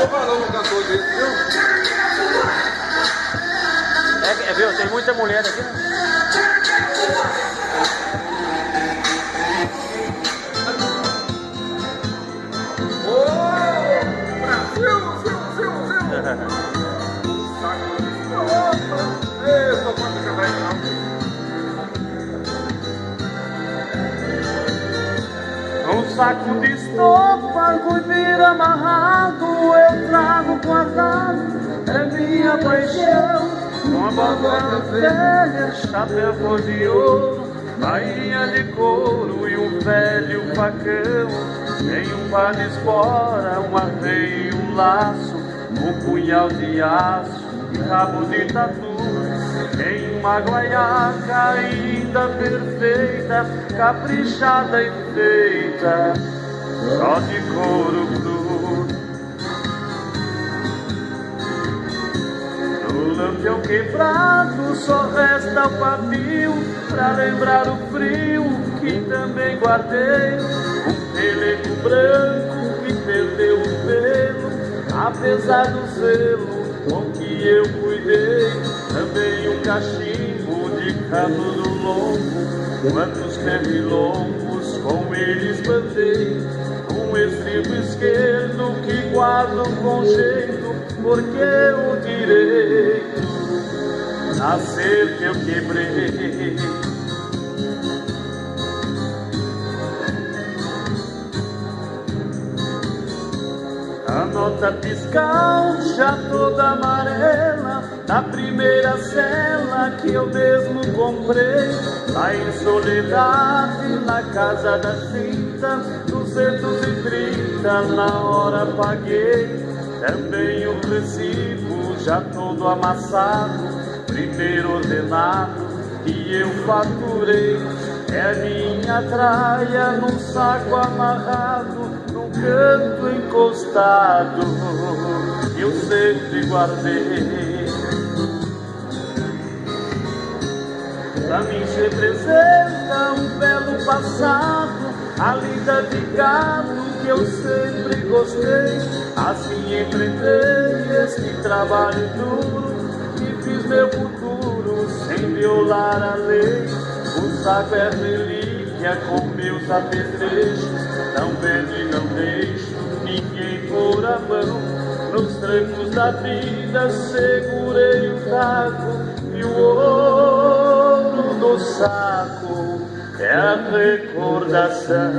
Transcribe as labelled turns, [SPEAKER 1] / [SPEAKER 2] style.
[SPEAKER 1] tô falando um cantor desse, viu?
[SPEAKER 2] Viu? Tem muita mulher aqui, né? Um saco de estopa com vira amarrado, eu trago guardado, é minha paixão. Uma bota velha, chapéu cor de ouro, bainha de couro e um velho facão. Tem um par de espora, um arreio e um laço, um punhal de aço e rabo de tatu. Tem uma guaiaca ainda perfeita, caprichada e feita só de couro cru. No lampião quebrado só resta o pavio pra lembrar o frio que também guardei. Um pelego branco que perdeu o pelo, apesar do zelo com que eu cuidei. Também um cachimbo de cabelo longo, quantos pernilongos com eles bandei. Um estribo esquerdo que guardo com jeito, porque o direito nascer que eu quebrei. A nota fiscal já toda amarela, na primeira cela que eu mesmo comprei. Lá em Soledade, na casa da Cinta, 230 na hora paguei. Também o recibo já todo amassado, primeiro ordenado que eu faturei. É minha traia num saco amarrado, num canto encostado, eu sempre guardei. Pra mim representa um belo passado, a lida de gado que eu sempre gostei. Assim enfrentei este trabalho duro e fiz meu futuro sem violar a lei. O saco é relíquia com meus apetrechos, não vendo e não deixo ninguém pôr a mão. Nos trancos da vida segurei o taco e o ouro do saco é a recordação.